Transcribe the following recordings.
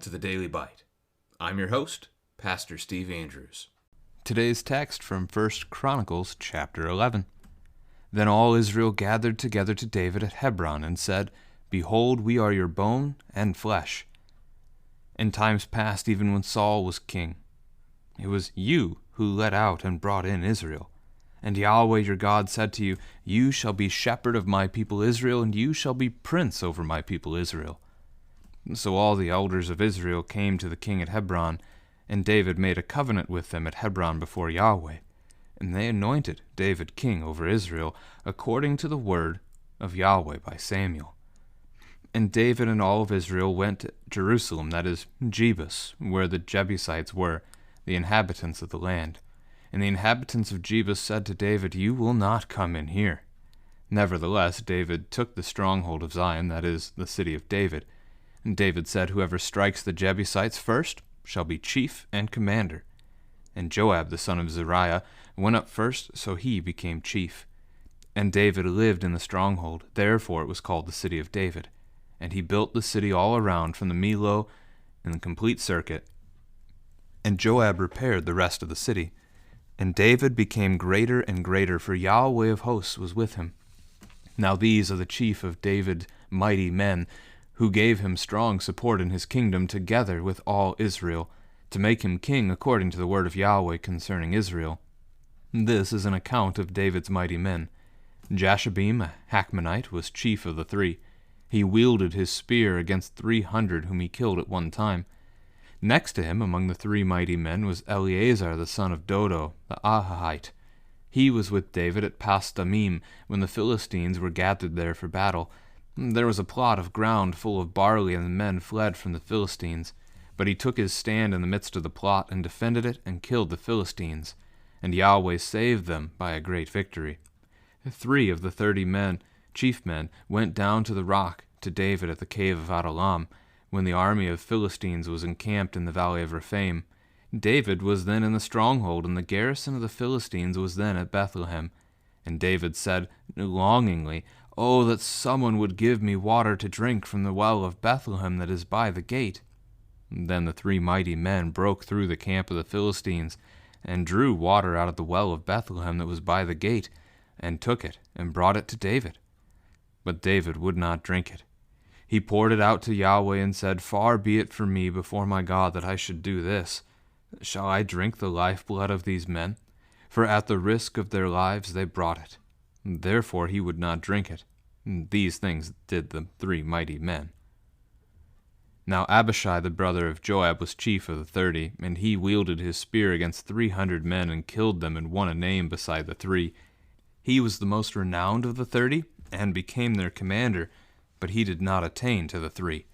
to the Daily Bite. I'm your host, Pastor Steve Andrews. Today's text from 1 Chronicles chapter 11. Then all Israel gathered together to David at Hebron and said, Behold, we are your bone and flesh. In times past, even when Saul was king, it was you who led out and brought in Israel. And Yahweh your God said to you, You shall be shepherd of my people Israel, and you shall be prince over my people Israel. So all the elders of Israel came to the king at Hebron, and David made a covenant with them at Hebron before Yahweh. And they anointed David king over Israel, according to the word of Yahweh by Samuel. And David and all of Israel went to Jerusalem, that is, Jebus, where the Jebusites were, the inhabitants of the land. And the inhabitants of Jebus said to David, You will not come in here. Nevertheless, David took the stronghold of Zion, that is, the city of David. And David said, Whoever strikes the Jebusites first shall be chief and commander. And Joab the son of Zeruiah went up first, so he became chief. And David lived in the stronghold, therefore it was called the city of David. And he built the city all around from the Millo in the complete circuit. And Joab repaired the rest of the city. And David became greater and greater, for Yahweh of hosts was with him. Now these are the chief of David's mighty men, who gave him strong support in his kingdom, together with all Israel, to make him king according to the word of Yahweh concerning Israel. This is an account of David's mighty men. Jashabim, a Hachmonite, was chief of the three. He wielded his spear against 300 whom he killed at one time. Next to him among the three mighty men was Eleazar the son of Dodo, the Ahahite. He was with David at Pas-dammim, when the Philistines were gathered there for battle. There was a plot of ground full of barley, and the men fled from the Philistines. But he took his stand in the midst of the plot, and defended it, and killed the Philistines. And Yahweh saved them by a great victory. 3 of the 30 chief men, went down to the rock to David at the cave of Adullam, when the army of Philistines was encamped in the valley of Rephaim. David was then in the stronghold, and the garrison of the Philistines was then at Bethlehem. And David said longingly, Oh, that someone would give me water to drink from the well of Bethlehem that is by the gate. Then the 3 mighty men broke through the camp of the Philistines, and drew water out of the well of Bethlehem that was by the gate, and took it, and brought it to David. But David would not drink it. He poured it out to Yahweh, and said, Far be it from me before my God that I should do this. Shall I drink the lifeblood of these men? For at the risk of their lives they brought it. Therefore he would not drink it. These things did the 3 mighty men. Now Abishai the brother of Joab was chief of the 30, and he wielded his spear against 300 men, and killed them, and won a name beside the 3. He was the most renowned of the 30, and became their commander, but he did not attain to the 3.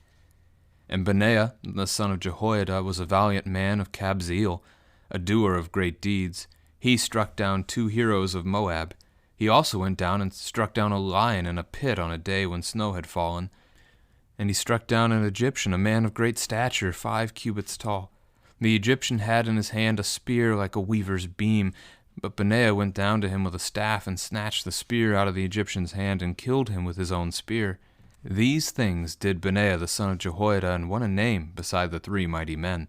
And Benaiah the son of Jehoiada was a valiant man of Kabzeel, a doer of great deeds. He struck down 2 heroes of Moab. He also went down and struck down a lion in a pit on a day when snow had fallen. And he struck down an Egyptian, a man of great stature, 5 cubits tall. The Egyptian had in his hand a spear like a weaver's beam, but Benaiah went down to him with a staff, and snatched the spear out of the Egyptian's hand, and killed him with his own spear. These things did Benaiah the son of Jehoiada, and won a name beside the 3 mighty men.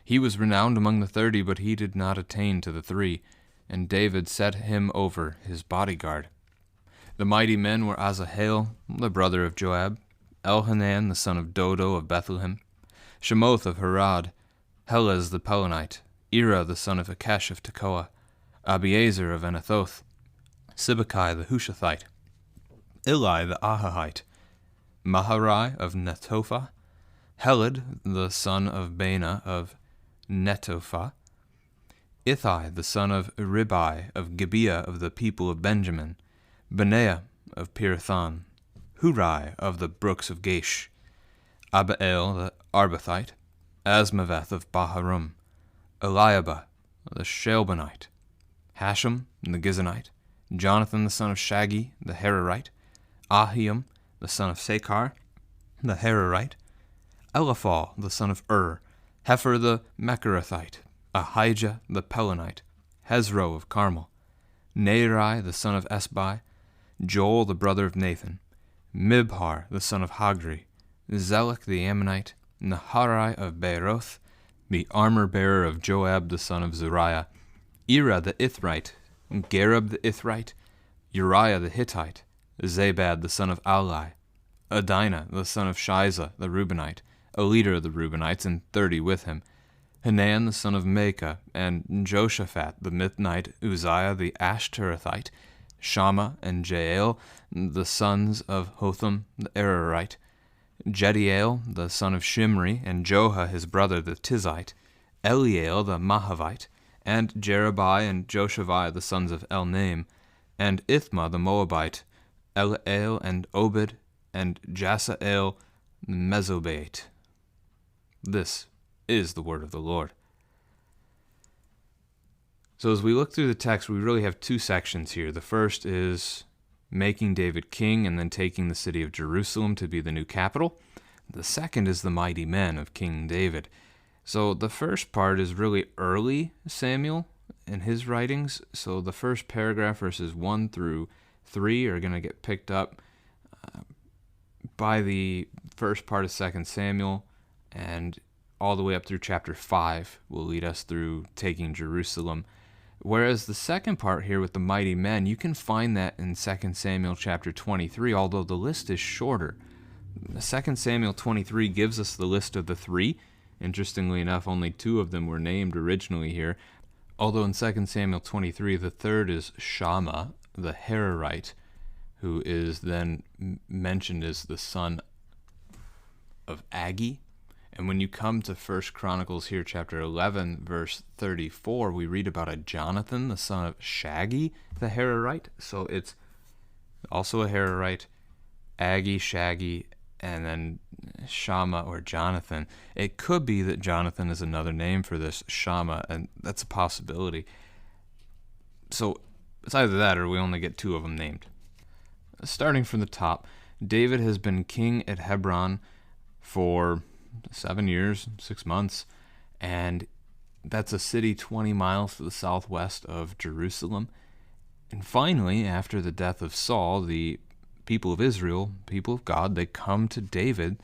He was renowned among the 30, but he did not attain to the 3. And David set him over his bodyguard. The mighty men were Asahel, the brother of Joab, Elhanan the son of Dodo of Bethlehem, Shemoth of Harad, Helez the Pelonite, Ira the son of Akesh of Tekoa, Abiezer of Anathoth, Sibbecai the Hushathite, Eli the Ahahite, Maharai of Netophah, Heled the son of Baana of Netophah, Ithai the son of Ribai of Gibeah of the people of Benjamin, Benaiah of Pirathon, Hurai of the brooks of Gaish, Abiel the Arbathite, Asmaveth of Baharum, Eliabah the Shelbanite, Hashem the Gizonite, Jonathan the son of Shagi the Hararite, Ahiam the son of Sakar the Hararite, Eliphal the son of Hefer the Mecherathite, Ahijah the Pelonite, Hezro of Carmel, Neri the son of Esbai, Joel the brother of Nathan, Mibhar the son of Hagri, Zelek the Ammonite, Naharai of Beeroth, the armor-bearer of Joab the son of Zeruiah, Ira the Ithrite, Gareb the Ithrite, Uriah the Hittite, Zabad the son of Alai, Adinah the son of Shiza the Reubenite, a leader of the Reubenites, and 30 with him, Hanan the son of Maacah, and Joshaphat the Mithnite, Uzziah the Ashtorethite, Shammah and Jael, the sons of Hotham the Ararite, Jediel the son of Shimri, and Joha his brother the Tizite, Eliel the Mahavite, and Jerubai and Joshaviah the sons of Elnaim, and Ithma the Moabite, Eliel and Obed, and Jasael the Mezobaite. This is the word of the Lord. So as we look through the text, we really have two sections here. The first is making David king and then taking the city of Jerusalem to be the new capital. The second is the mighty men of King David. So the first part is really early Samuel in his writings. So the first paragraph, verses 1 through 3, are going to get picked up by the first part of 2 Samuel, and all the way up through chapter 5 will lead us through taking Jerusalem. Whereas the second part here with the mighty men, you can find that in 2 Samuel chapter 23, although the list is shorter. 2 Samuel 23 gives us the list of the 3. Interestingly enough, only 2 of them were named originally here. Although in 2 Samuel 23, the third is Shammah, the Hararite, who is then mentioned as the son of Agi. And when you come to 1 Chronicles here, chapter 11, verse 34, we read about a Jonathan, the son of Shaggy, the Hararite. So it's also a Hararite, Agi, Shaggy, and then Shammah or Jonathan. It could be that Jonathan is another name for this Shammah, and that's a possibility. So it's either that or we only get 2 of them named. Starting from the top, David has been king at Hebron for 7 years, 6 months, and that's a city 20 miles to the southwest of Jerusalem. And finally, after the death of Saul, the people of Israel, people of God, they come to David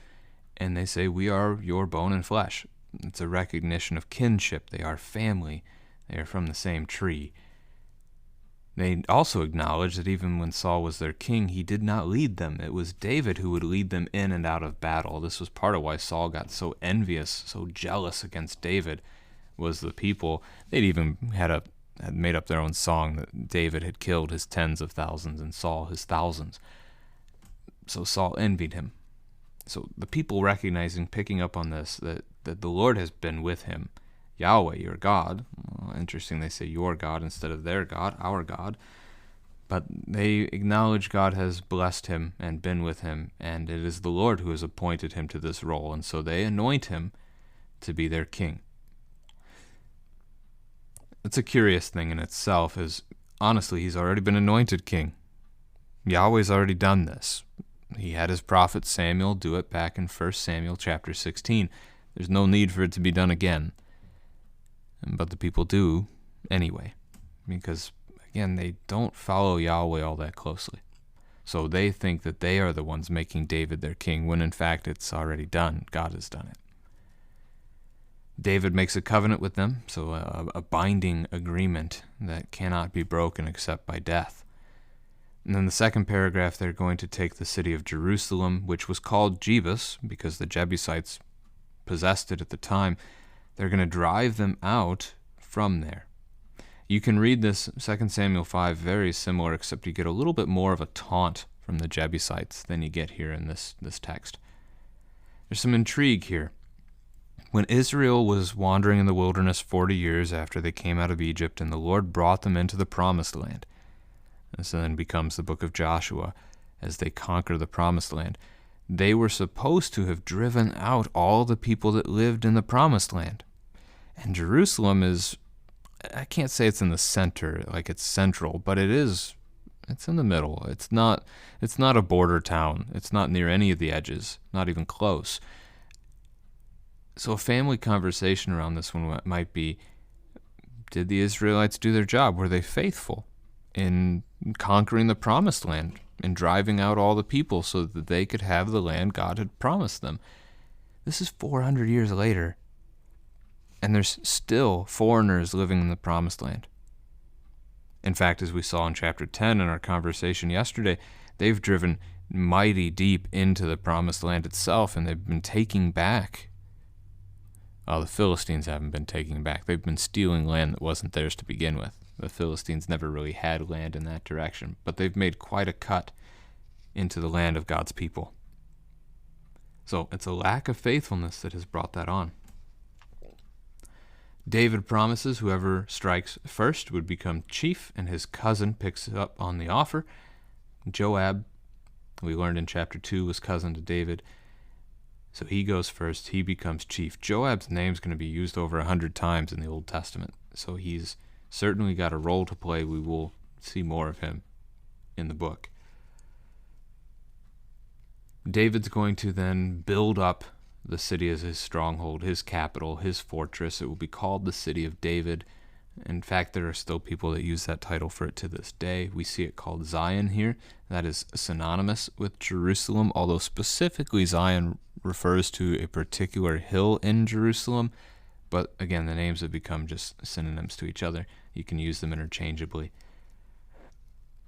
and they say, "We are your bone and flesh." It's a recognition of kinship. They are family. They are from the same tree. They also acknowledge that even when Saul was their king, he did not lead them. It was David who would lead them in and out of battle. This was part of why Saul got so envious, so jealous against David, was the people. They'd even had made up their own song that David had killed his tens of thousands and Saul his thousands. So Saul envied him. So the people recognizing, picking up on this, that the Lord has been with him. Yahweh, your God. Well, interesting they say your God instead of their God, our God. But they acknowledge God has blessed him and been with him, and it is the Lord who has appointed him to this role, and so they anoint him to be their king. It's a curious thing in itself, is honestly, he's already been anointed king. Yahweh's already done this. He had his prophet Samuel do it back in 1 Samuel chapter 16. There's no need for it to be done again. But the people do anyway, because, again, they don't follow Yahweh all that closely. So they think that they are the ones making David their king, when in fact it's already done. God has done it. David makes a covenant with them, so a binding agreement that cannot be broken except by death. And then the second paragraph, they're going to take the city of Jerusalem, which was called Jebus because the Jebusites possessed it at the time. They're going to drive them out from there. You can read this 2 Samuel 5 very similar, except you get a little bit more of a taunt from the Jebusites than you get here in this text. There's some intrigue here. When Israel was wandering in the wilderness 40 years after they came out of Egypt, and the Lord brought them into the promised land, this then becomes the book of Joshua as they conquer the promised land, they were supposed to have driven out all the people that lived in the promised land. And Jerusalem is, I can't say it's in the center, like it's central, but it's in the middle. It's not a border town. It's not near any of the edges, not even close. So a family conversation around this one might be, did the Israelites do their job? Were they faithful in conquering the promised land and driving out all the people so that they could have the land God had promised them? This is 400 years later, and there's still foreigners living in the Promised Land. In fact, as we saw in chapter 10 in our conversation yesterday, they've driven mighty deep into the Promised Land itself, and they've been taking back. Well, the Philistines haven't been taking back. They've been stealing land that wasn't theirs to begin with. The Philistines never really had land in that direction, but they've made quite a cut into the land of God's people. So it's a lack of faithfulness that has brought that on. David promises whoever strikes first would become chief, and his cousin picks up on the offer. Joab, we learned in chapter 2, was cousin to David. So he goes first. He becomes chief. Joab's name is going to be used over 100 times in the Old Testament. So he's certainly got a role to play. We will see more of him in the book. David's going to then build up the city as his stronghold, his capital, his fortress. It will be called the City of David. In fact, there are still people that use that title for it to this day. We see it called Zion here. That is synonymous with Jerusalem, although specifically Zion refers to a particular hill in Jerusalem. But again, the names have become just synonyms to each other. You can use them interchangeably.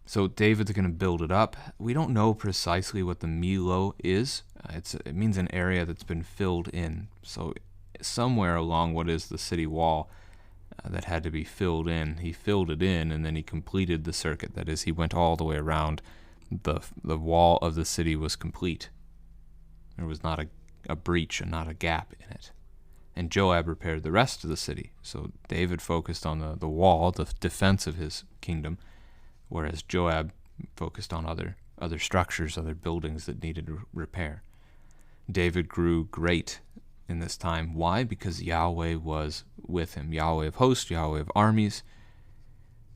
So David's going to build it up. We don't know precisely what the Milo is. It means an area that's been filled in. So somewhere along what is the city wall that had to be filled in, he filled it in, and then he completed the circuit. That is, he went all the way around. The wall of the city was complete. There was not a breach and not a gap in it. And Joab repaired the rest of the city. So David focused on the wall, the defense of his kingdom, whereas Joab focused on other structures, other buildings that needed repair. David grew great in this time. Why? Because Yahweh was with him. Yahweh of hosts, Yahweh of armies.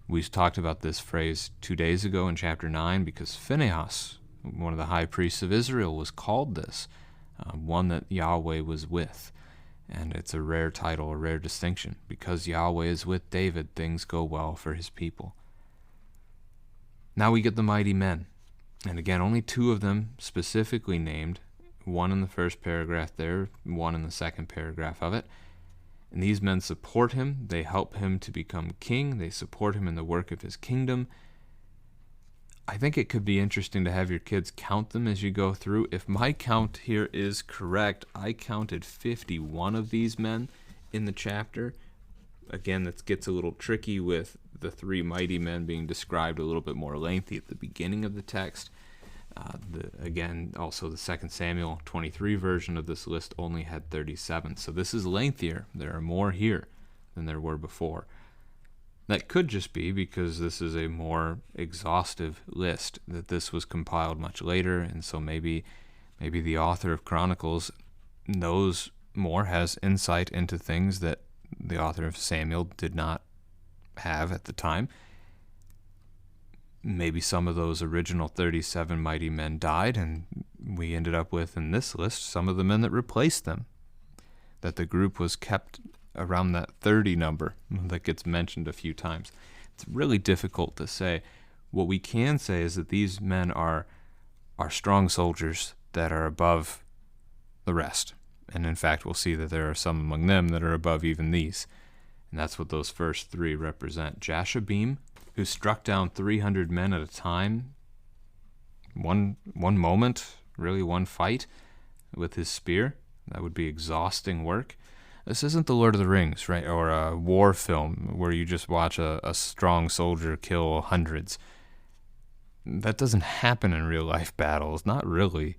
We talked about this phrase 2 days ago in chapter 9 because Phinehas, one of the high priests of Israel, was called this, one that Yahweh was with. And it's a rare title, a rare distinction. Because Yahweh is with David, things go well for his people. Now we get the mighty men. And again, only 2 of them specifically named, one in the first paragraph there, one in the second paragraph of it. And these men support him. They help him to become king. They support him in the work of his kingdom. I think it could be interesting to have your kids count them as you go through. If my count here is correct, I counted 51 of these men in the chapter. Again, that gets a little tricky with the 3 mighty men being described a little bit more lengthy at the beginning of the text. Again, also the 2 Samuel 23 version of this list only had 37. So this is lengthier. There are more here than there were before. That could just be because this is a more exhaustive list, that this was compiled much later, and so maybe the author of Chronicles knows more, has insight into things that the author of Samuel did not have at the time. Maybe some of those original 37 mighty men died, and we ended up with, in this list, some of the men that replaced them. That the group was kept around that 30 number that gets mentioned a few times. It's really difficult to say. What we can say is that these men are strong soldiers that are above the rest. And in fact, we'll see that there are some among them that are above even these. And that's what those first 3 represent. Jashabim, who struck down 300 men at a time, one moment, really one fight with his spear. That would be exhausting work. This isn't the Lord of the Rings, right, or a war film where you just watch a strong soldier kill hundreds. That doesn't happen in real-life battles, not really.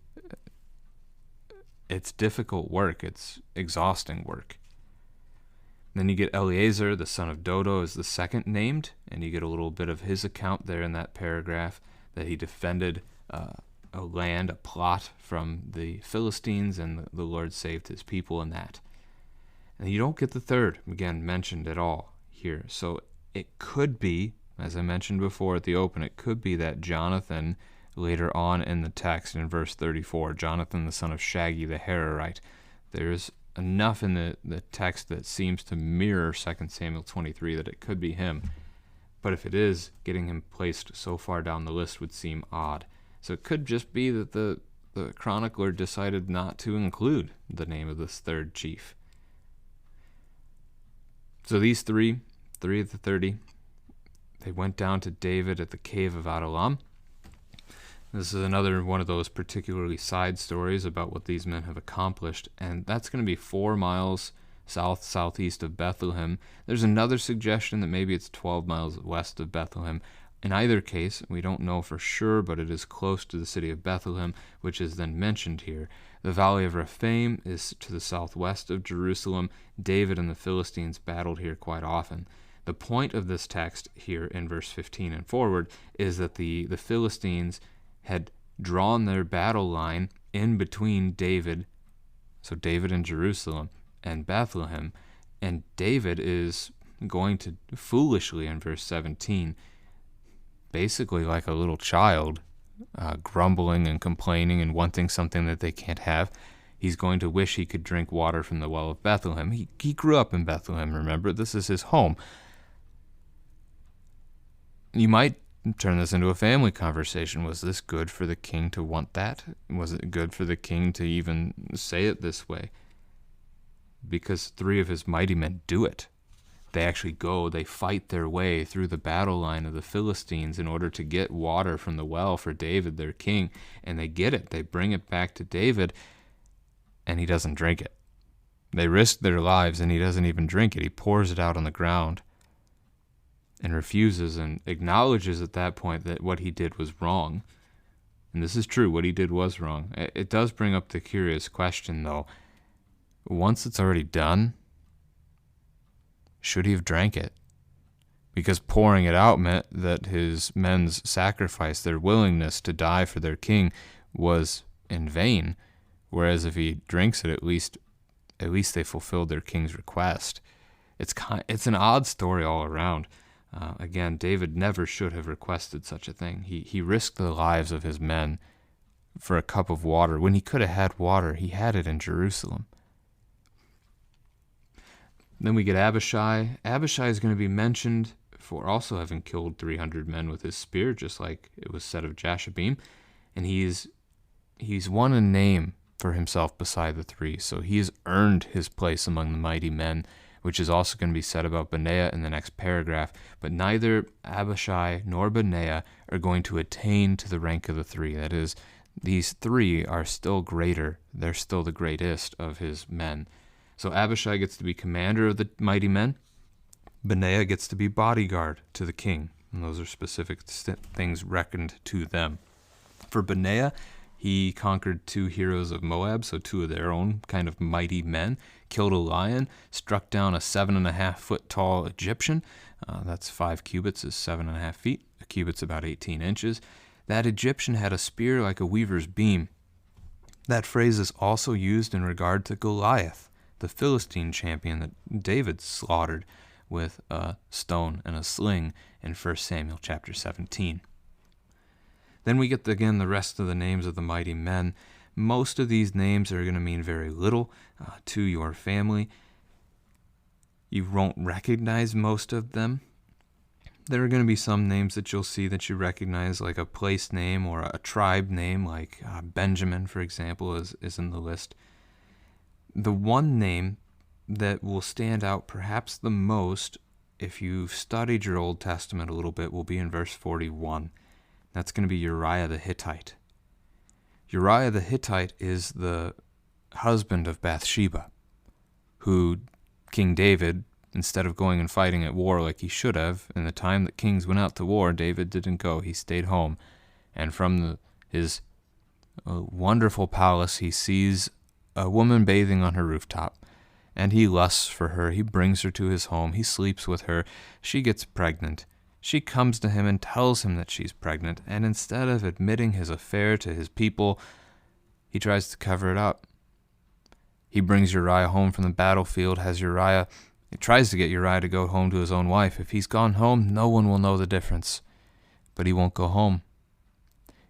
It's difficult work. It's exhausting work. Then you get Eleazar, the son of Dodo, is the second named, and you get a little bit of his account there in that paragraph, that he defended a land, a plot from the Philistines, and the Lord saved his people in that. And you don't get the third, again, mentioned at all here. So it could be, as I mentioned before at the open, it could be that Jonathan, later on in the text in verse 34, Jonathan the son of Shaggy the Hararite, there's enough in the text that seems to mirror 2 Samuel 23 that it could be him. But if it is, getting him placed so far down the list would seem odd. So it could just be that the the chronicler decided not to include the name of this third chief. So these three of the 30, they went down to David at the cave of Adullam. This is another one of those particularly side stories about what these men have accomplished, and that's going to be 4 miles southeast of Bethlehem. There's another suggestion that maybe it's 12 miles west of Bethlehem. In either case, we don't know for sure, but it is close to the city of Bethlehem, which is then mentioned here. The Valley of Rephaim is to the southwest of Jerusalem. David and the Philistines battled here quite often. The point of this text here in verse 15 and forward is that the Philistines had drawn their battle line in between David, so David and Jerusalem, and Bethlehem, and David is going to foolishly, in verse 17, basically like a little child, grumbling and complaining and wanting something that they can't have. He's going to wish he could drink water from the well of Bethlehem. He grew up in Bethlehem, remember? This is his home. You might turn this into a family conversation. Was this good for the king to want that? Was it good for the king to even say it this way? Because 3 of his mighty men do it. They actually go, they fight their way through the battle line of the Philistines in order to get water from the well for David, their king, and they get it. They bring it back to David, and he doesn't drink it. They risk their lives, and he doesn't even drink it. He pours it out on the ground and refuses and acknowledges at that point that what he did was wrong. And this is true, what he did was wrong. It does bring up the curious question, though. Once it's already done, should he have drank it? Because pouring it out meant that his men's sacrifice, their willingness to die for their king, was in vain. Whereas if he drinks it, at least they fulfilled their king's request. It's an odd story all around. Again, David never should have requested such a thing. He risked the lives of his men for a cup of water. When he could have had water, he had it in Jerusalem. Then we get Abishai. Abishai is going to be mentioned for also having killed 300 men with his spear, just like it was said of Jashabim. And he's won a name for himself beside the 3. So he has earned his place among the mighty men, which is also going to be said about Benaiah in the next paragraph. But neither Abishai nor Benaiah are going to attain to the rank of the 3. That is, these 3 are still greater. They're still the greatest of his men. So Abishai gets to be commander of the mighty men. Benaiah gets to be bodyguard to the king. And those are specific things reckoned to them. For Benaiah, he conquered 2 heroes of Moab, so 2 of their own kind of mighty men, killed a lion, struck down a 7.5-foot tall Egyptian. That's 5 cubits is 7.5 feet. A cubit's about 18 inches. That Egyptian had a spear like a weaver's beam. That phrase is also used in regard to Goliath, the Philistine champion that David slaughtered with a stone and a sling in 1 Samuel chapter 17. Then we get, again, the rest of the names of the mighty men. Most of these names are going to mean very little to your family. You won't recognize most of them. There are going to be some names that you'll see that you recognize, like a place name or a tribe name, like Benjamin, for example, is in the list. The one name that will stand out perhaps the most, if you've studied your Old Testament a little bit, will be in verse 41. That's going to be Uriah the Hittite. Uriah the Hittite is the husband of Bathsheba, who King David, instead of going and fighting at war like he should have, in the time that kings went out to war, David didn't go. He stayed home. And from his wonderful palace, he sees a woman bathing on her rooftop, and he lusts for her. He brings her to his home. He sleeps with her. She gets pregnant. She comes to him and tells him that she's pregnant, and instead of admitting his affair to his people, he tries to cover it up. He brings Uriah home from the battlefield, he tries to get Uriah to go home to his own wife. If he's gone home, no one will know the difference. But he won't go home.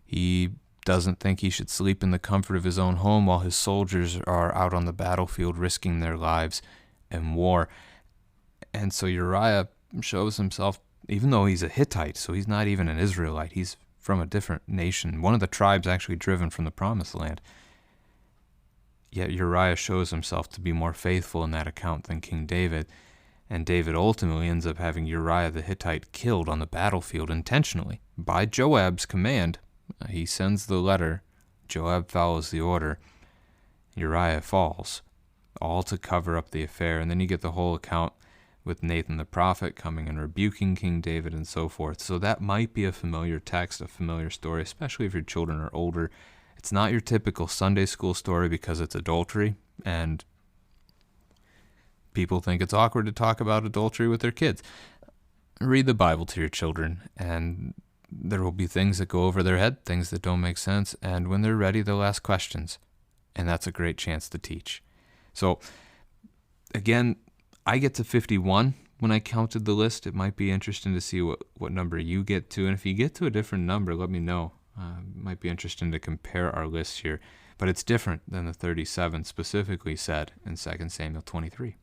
He doesn't think he should sleep in the comfort of his own home while his soldiers are out on the battlefield risking their lives in war. And so Uriah shows himself, even though he's a Hittite, so he's not even an Israelite, he's from a different nation, one of the tribes actually driven from the promised land. Yet Uriah shows himself to be more faithful in that account than King David, and David ultimately ends up having Uriah the Hittite killed on the battlefield intentionally by Joab's command. He sends the letter, Joab follows the order, Uriah falls, all to cover up the affair. And then you get the whole account with Nathan the prophet coming and rebuking King David and so forth. So that might be a familiar text, a familiar story, especially if your children are older. It's not your typical Sunday school story because it's adultery, and people think it's awkward to talk about adultery with their kids. Read the Bible to your children, and there will be things that go over their head, things that don't make sense, and when they're ready, they'll ask questions, and that's a great chance to teach. So, again, I get to 51 when I counted the list. It might be interesting to see what number you get to, and if you get to a different number, let me know. It might be interesting to compare our lists here, but it's different than the 37 specifically said in 2 Samuel 23.